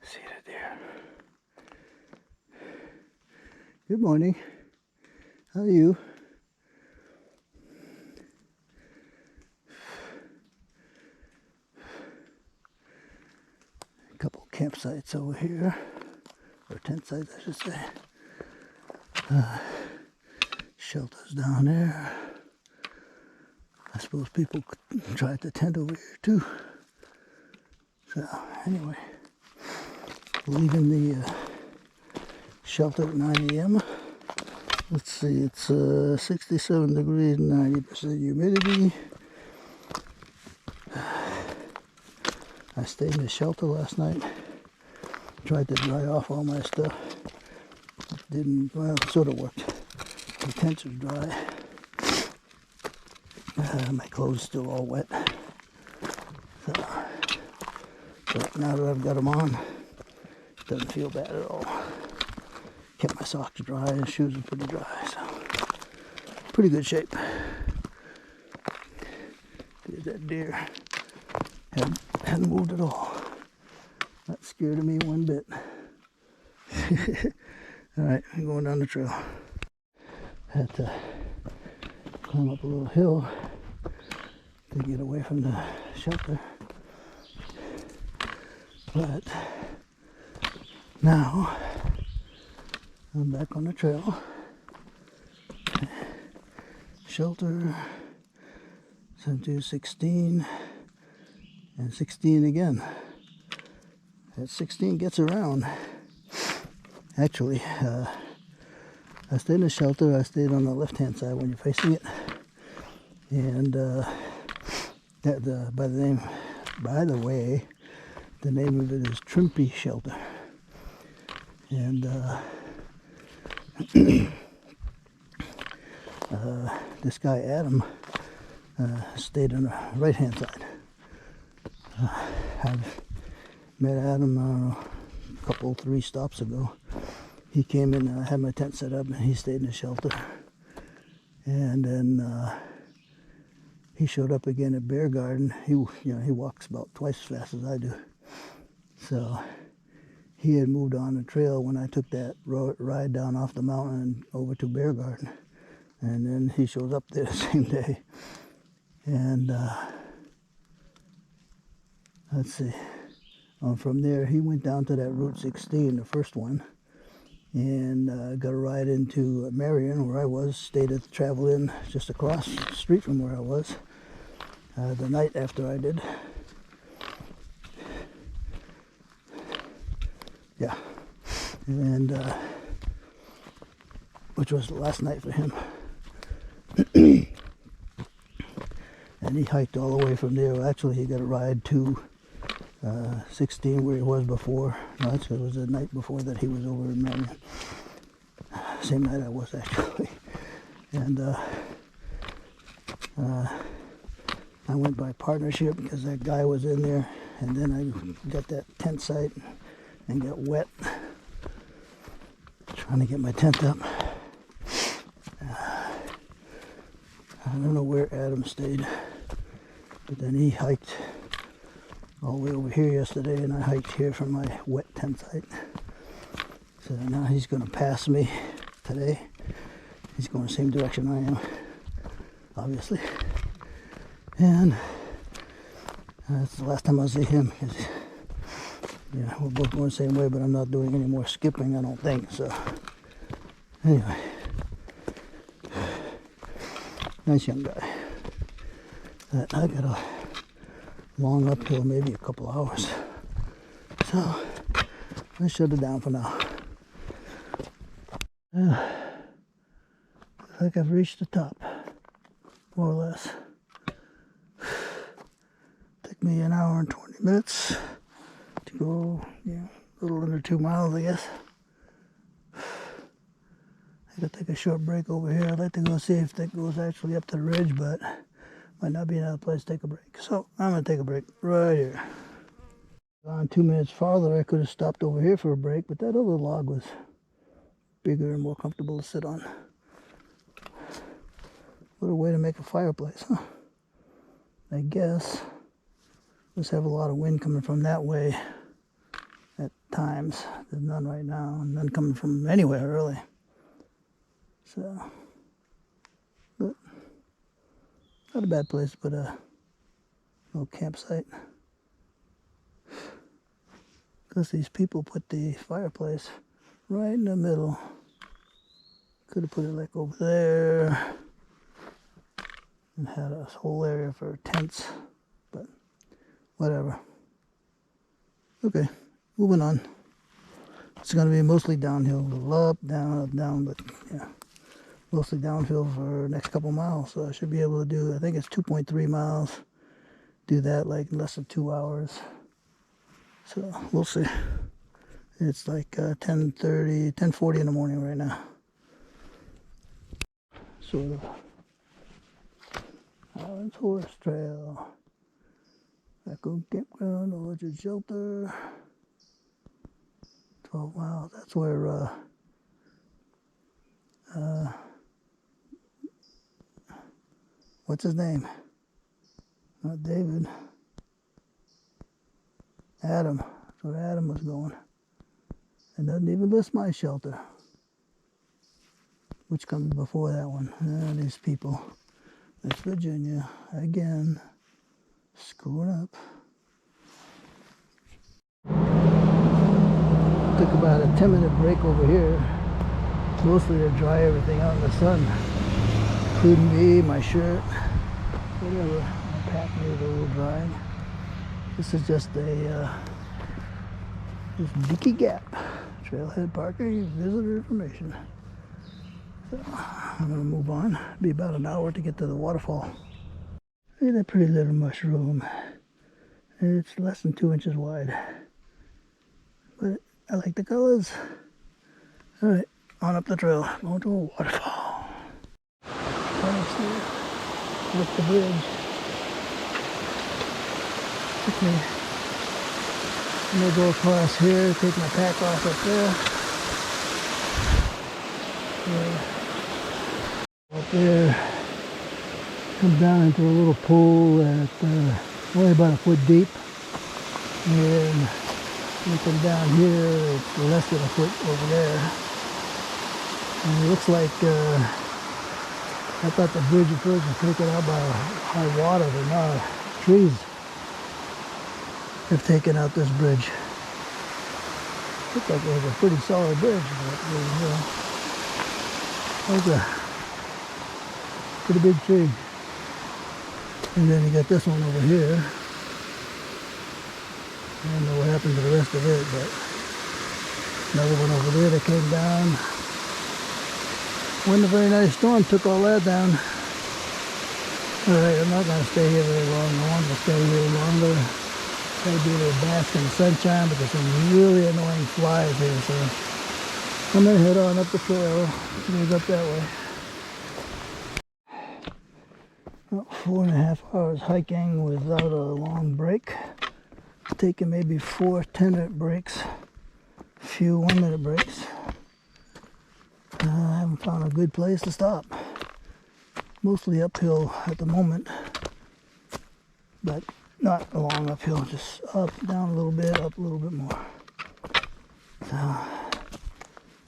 See the deer. Good morning. How are you? A couple campsites over here, or tent sites I should say. Shelters down there. I suppose people could try to tent over here too. So anyway, leaving the shelter at 9 a.m. Let's see, it's 67 degrees, 90% humidity. I stayed in the shelter last night. Tried to dry off all my stuff. Didn't, well, it sort of worked. The tents are dry. My clothes still all wet. So, but now that I've got them on, it doesn't feel bad at all. Kept my socks dry and shoes are pretty dry, so pretty good shape. There's that deer. Hadn't moved at all. Not scared of me one bit. Alright, I'm going down the trail. Had to climb up a little hill to get away from the shelter. But now I'm back on the trail. Shelter, 17, 16, and 16 again. That 16 gets around. Actually, I stayed in the shelter. I stayed on the left-hand side when you're facing it, and by the way, the name of it is Trimpy Shelter, and this guy Adam stayed on the right-hand side. I've met Adam a couple, 3 stops ago. He came in, had my tent set up, and he stayed in the shelter. And then he showed up again at Bear Garden. He walks about twice as fast as I do. So he had moved on the trail when I took that ride down off the mountain over to Bear Garden. And then he shows up there the same day. And let's see. From there, he went down to that Route 16, the first one, and got a ride into Marion, where I was. Stayed at the Travel Inn just across the street from where I was the night after I did. Yeah, and which was the last night for him. And he hiked all the way from there. Actually, he got a ride to 16 where he was before. No, actually, it was the night before that he was over in Marion. Same night I was, actually. And I went by partnership because that guy was in there, and then I got that tent site and got wet trying to get my tent up. I don't know where Adam stayed, but then he hiked all the way over here yesterday, and I hiked here from my wet tent site. So now he's going to pass me today. He's going the same direction I am, obviously. And that's the last time I'll see him. Yeah, we're both going the same way, but I'm not doing any more skipping, I don't think. So anyway, nice young guy. I got a long uphill, maybe a couple hours. So let's shut it down for now. Looks like I've reached the top, more or less. Took me an hour and 20 minutes to go, a little under 2 miles, I guess. I gotta take a short break over here. I'd like to go see if that goes actually up to the ridge, but might not be another place to take a break. So I'm gonna take a break right here. On 2 minutes farther, I could have stopped over here for a break, but that other log was bigger and more comfortable to sit on. What a way to make a fireplace, huh? I guess. Must have a lot of wind coming from that way. at times. There's none right now, and none coming from anywhere really. So, but not a bad place, but a little campsite. Because these people put the fireplace right in the middle. Could have put it like over there and had a whole area for tents, but whatever. Okay, moving on. It's going to be mostly downhill, a little up, down, but yeah, mostly downhill for the next couple miles. So I should be able to do, I think it's 2.3 miles. Do that like in less than 2 hours. So we'll see. It's like 10:30, 10:40 in the morning right now. Sort of. Islands Horse Trail. Raccoon Campground, Orchard Shelter. 12 miles. That's where what's his name? Not David. Adam. That's where Adam was going. It doesn't even list my shelter, which comes before that one. These people. West Virginia, again, screwing up. Took about a 10-minute break over here, mostly to dry everything out in the sun, including me, my shirt, whatever. My pack needed a little drying. This is just a this Dickey Gap, trailhead parking, visitor information. So I'm gonna move on. It'll be about an hour to get to the waterfall. Look at that pretty little mushroom. It's less than 2 inches wide, but I like the colors. All right, on up the trail, going to a waterfall. Up the bridge. Okay, I'm gonna go across here, take my pack off up there. Up there, come down into a little pool at only about a foot deep, and you come down here, it's less than a foot over there, and it looks like I thought the bridge at first was taken out by high water, but now trees have taken out this bridge. Looks like it was a pretty solid bridge, but there's a pretty big tree. And then you got this one over here. I don't know what happened to the rest of it, but another one over there that came down. Wasn't a very nice storm, took all that down. Alright, I'm not going to stay here very long. I want to stay here longer. Try to be able to bask in the sunshine, but there's some really annoying flies here, so I'm going to head on up the trail. It goes up that way. About 4.5 hours hiking without a long break. Taking maybe 4 10-minute breaks, a few 1-minute breaks. I haven't found a good place to stop. Mostly uphill at the moment, but not a long uphill, just up, down a little bit, up a little bit more. So,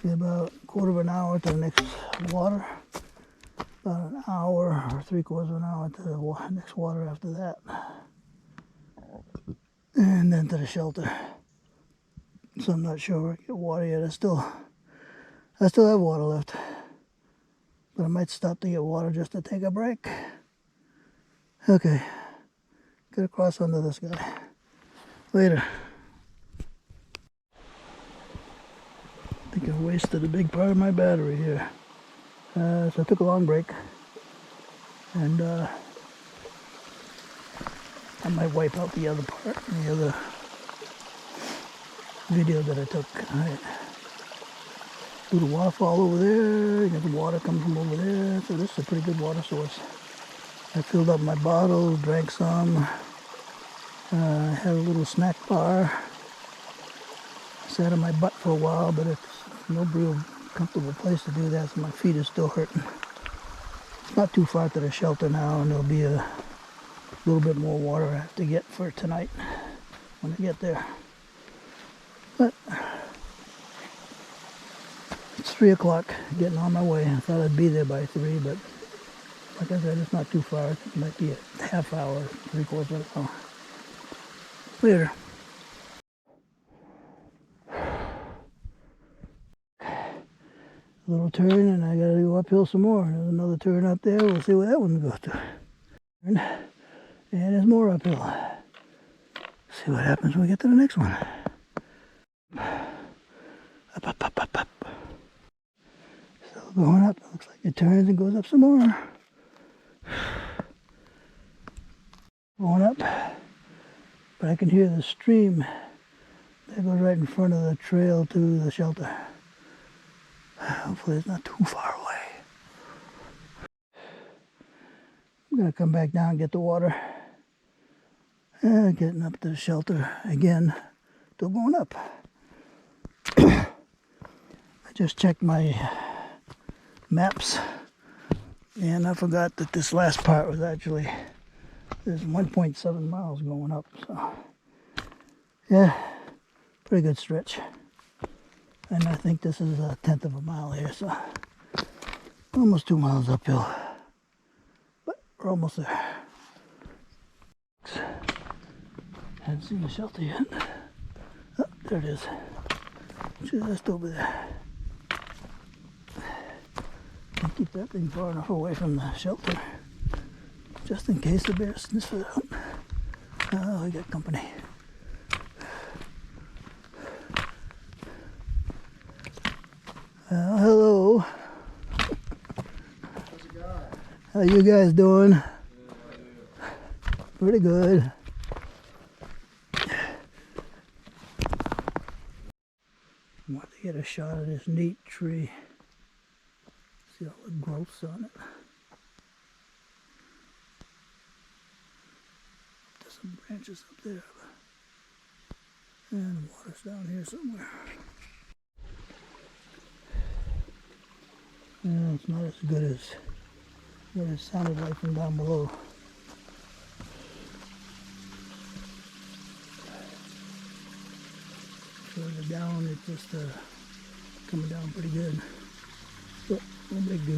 be about a quarter of an hour to the next water. About an hour or 3/4 of an hour to the next water after that. And then to the shelter. So I'm not sure where I get water yet. I still have water left. But I might stop to get water just to take a break. Okay. Get across under this guy. Later. I think I wasted a big part of my battery here. So I took a long break. And I might wipe out the other part, the other video that I took. Alright. Do the waterfall over there, you got the water coming from over there, so this is a pretty good water source. I filled up my bottle, drank some, had a little snack bar. Sat on my butt for a while, but it's no real comfortable place to do that, so my feet are still hurting. It's not too far to the shelter now, and there'll be a little bit more water I have to get for tonight when I get there. But it's 3 o'clock, getting on my way. I thought I'd be there by 3, but like I said, it's not too far. It might be a half hour, 3/4 of an hour. Later. A little turn, and I gotta go uphill some more. There's another turn up there. We'll see where that one goes to. And there's more uphill. See what happens when we get to the next one. Up, up, up, up, up. Still going up. Looks like it turns and goes up some more. Going up. But I can hear the stream that goes right in front of the trail to the shelter. Hopefully it's not too far away. I'm gonna come back down and get the water. Getting up to the shelter again. Still going up. I just checked my maps and I forgot that this last part was actually, there's 1.7 miles going up. So yeah, pretty good stretch. And I think this is 1/10 of a mile here, so almost 2 miles uphill. But we're almost there. Haven't seen the shelter yet. Oh, there it is. Just over there. Can't keep that thing far enough away from the shelter, just in case the bear sniffs it out. Oh, we got company. Hello. How's it going? How you guys doing? Good, how are you? Pretty good. I want to get a shot of this neat tree. See all the growths on it. There's some branches up there. And water's down here somewhere. Yeah, it's not as good as what it sounded like from down below. Further down, it's just coming down pretty good. But no big deal.